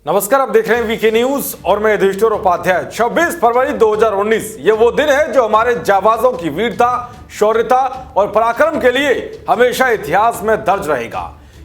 नमस्कार, आप देख रहे हैं वीके न्यूज और मैं युधिष्ठिर उपाध्याय। 26 फरवरी 2019 ये वो दिन है जो हमारे जाबाजों की वीरता, शौर्यता और पराक्रम के लिए हमेशा इतिहास में दर्ज रहेगा,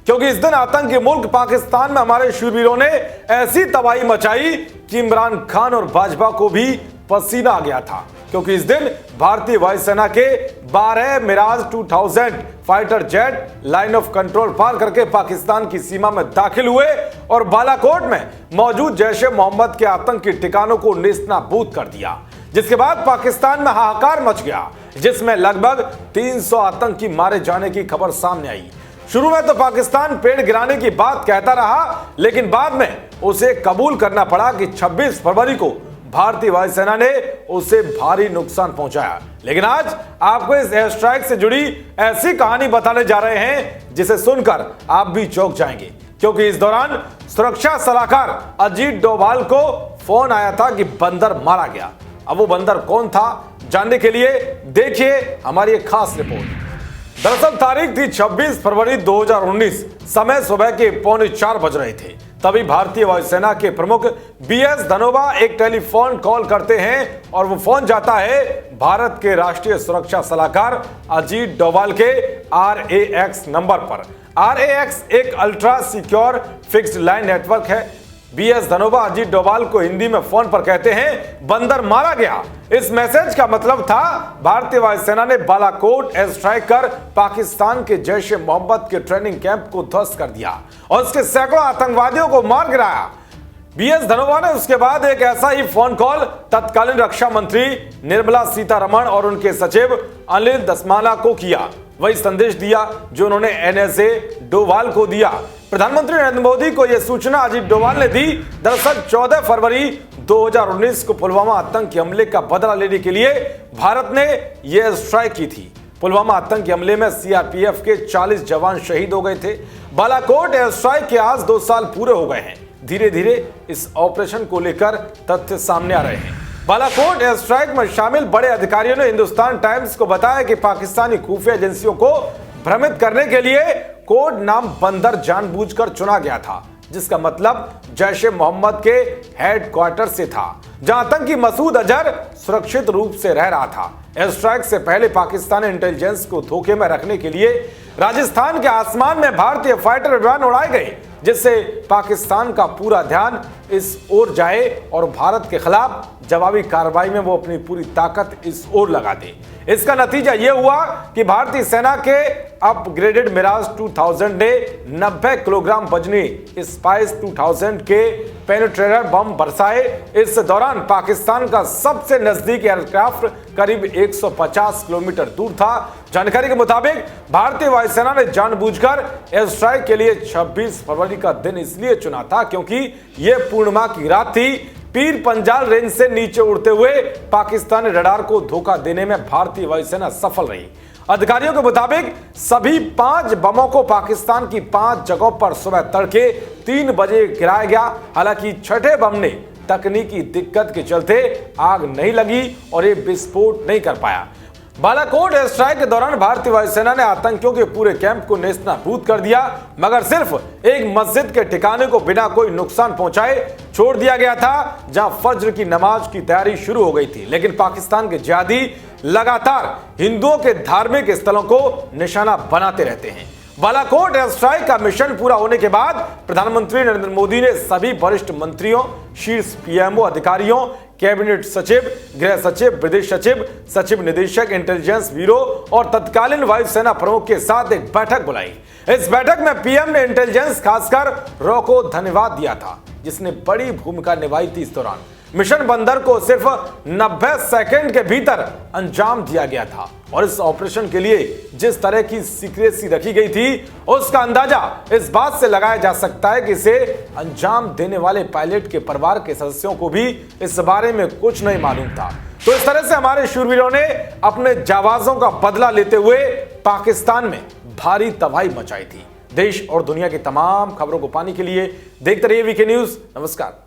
क्योंकि इस दिन आतंकी मुल्क पाकिस्तान में हमारे शूरवीरों ने ऐसी तबाही मचाई कि इमरान खान और भाजपा को भी पसीना आ गया था। क्योंकि इस दिन भारतीय वायुसेना के 12 Mirage 2000 fighter jet line of control पार करके पाकिस्तान की सीमा में दाखिल हुए और बालाकोट में मौजूद जैश-ए मोहम्मद के आतंकी ठिकानों को नेस्तनाबूद कर दिया, जिसके बाद पाकिस्तान में हाहाकार मच गया, जिसमें लगभग 300 आतंकी मारे जाने की खबर सामने आई। शुरू में तो पाकिस्तान पेड़ गिराने की बात कहता रहा, लेकिन बाद में उसे कबूल करना पड़ा कि 26 फरवरी को भारतीय वायुसेना ने उसे भारी नुकसान पहुंचाया। लेकिन आज आपको इस एयर स्ट्राइक से जुड़ी ऐसी कहानी बताने जा रहे हैं जिसे सुनकर आप भी चौंक जाएंगे, क्योंकि इस दौरान सुरक्षा सलाहकार अजीत डोभाल को फोन आया था कि बंदर मारा गया। अब वो बंदर कौन था, जानने के लिए देखिए हमारी एक खास रिपोर्ट। दरअसल तारीख थी 26 फरवरी 2019, समय सुबह के 3:45 बज रहे थे। तभी भारतीय वायुसेना के प्रमुख BS धनोवा एक टेलीफोन कॉल करते हैं और वो फोन जाता है भारत के राष्ट्रीय सुरक्षा सलाहकार अजीत डोभाल के RAX नंबर पर। RAX एक ultra secure fixed line network है। BS धनोवा अजीत डोभाल को हिंदी में फोन पर कहते हैं बंदर मारा गया। इस मैसेज का मतलब था भारतीय वायुसेना ने बालाकोट एयर स्ट्राइक कर पाकिस्तान के जैश-ए मोहम्मद के ट्रेनिंग कैंप को ध्वस्त कर दिया और उसके सैकड़ों आतंकवादियों को मार गिराया। BS धनोवा ने उसके बाद एक ऐसा ही फोन कॉल तत्कालीन रक्षा मंत्री निर्मला सीतारमण और उनके सचिव अनिल दसमाना को किया। वही संदेश दिया जो उन्होंने NSA डोभाल को दिया। प्रधानमंत्री नरेंद्र मोदी को यह सूचना अजीत डोभाल ने दी। दरअसल 14 फरवरी 2019 को पुलवामा आतंकी हमले का बदला लेने के लिए भारत ने यह स्ट्राइक की थी। पुलवामा आतंकी हमले में CRPF के 40 जवान शहीद हो गए थे। बालाकोट एयर स्ट्राइक के आज 2 साल पूरे हो गए हैं। धीरे धीरे इस ऑपरेशन को लेकर तथ्य सामने आ रहे हैं। बालाकोट एयर स्ट्राइक में शामिल बड़े अधिकारियों ने हिंदुस्तान टाइम्स को बताया कि पाकिस्तानी खुफिया एजेंसियों को भ्रमित करने के लिए कोड नाम बंदर जानबूझकर चुना गया था, जिसका मतलब जैश-ए मोहम्मद के हेडक्वार्टर से था, जहां आतंकी मसूद अजहर सुरक्षित रूप से रह रहा था। एयर स्ट्राइक से पहले पाकिस्तानी इंटेलिजेंस को धोखे में रखने के लिए राजस्थान के आसमान में भारतीय फाइटर विमान उड़ाए गए, जिससे पाकिस्तान का पूरा ध्यान इस ओर जाए और भारत के खिलाफ जवाबी कार्रवाई में वो अपनी पूरी ताकत इस ओर लगा दे। इसका नतीजा यह हुआ कि भारतीय सेना के अपग्रेडेड मिराज 2000 ने 90 किलोग्राम वजनी स्पाइस 2000 के पेनिट्रेटर बम बरसाए। इस दौरान पाकिस्तान का सबसे नजदीक एयरक्राफ्ट करीब 150 किलोमीटर दूर था। जानकारी के मुताबिक भारतीय वायुसेना ने जानबूझकर एयर स्ट्राइक के लिए 26 फरवरी का दिन इसलिए चुना था क्योंकि यह पूर्णिमा की रात थी। पीर पंजाल रेंज से नीचे उड़ते हुए पाकिस्तानी रडार को धोखा देने में भारतीय वायुसेना सफल रही। अधिकारियों के मुताबिक सभी 5 बमों को पाकिस्तान की 5 जगहों पर सुबह तड़के 3 बजे गिराया गया। हालांकि छठे बम ने तकनीकी दिक्कत के चलते आग नहीं लगी और ये विस्फोट नहीं कर पाया। बालाकोट एयर स्ट्राइक के दौरान भारतीय वायुसेना ने आतंकियों के पूरे कैंप को नेस्तनाबूद कर दिया, मगर सिर्फ एक मस्जिद के ठिकाने को बिना कोई नुकसान पहुंचाए छोड़ दिया गया था, जहां फज्र की नमाज की तैयारी शुरू हो गई थी। लेकिन पाकिस्तान के जिहादी लगातार हिंदुओं के धार्मिक स्थलों को निशाना बनाते रहते हैं। बालाकोट एयर स्ट्राइक का मिशन पूरा होने के बाद प्रधानमंत्री नरेंद्र मोदी ने सभी वरिष्ठ मंत्रियों, शीर्ष PMO अधिकारियों, कैबिनेट सचिव, गृह सचिव, विदेश सचिव, सचिव निदेशक, इंटेलिजेंस ब्यूरो और तत्कालीन वायुसेना प्रमुख के साथ एक बैठक बुलाई। इस बैठक में PM ने इंटेलिजेंस खासकर रॉ को धन्यवाद दिया था, जिसने बड़ी भूमिका निभाई थी। इस दौरान मिशन बंदर को सिर्फ 90 सेकंड के भीतर अंजाम दिया गया था और इस ऑपरेशन के लिए जिस तरह की सीक्रेसी रखी गई थी, उसका अंदाजा इस बात से लगाया जा सकता है कि इसे अंजाम देने वाले पायलट के परिवार के सदस्यों को भी इस बारे में कुछ नहीं मालूम था। तो इस तरह से हमारे शूरवीरों ने अपने जाबाजों का बदला लेते हुए पाकिस्तान में भारी तबाही मचाई थी। देश और दुनिया की तमाम खबरों को पाने के लिए देखते रहिए वीके न्यूज। नमस्कार।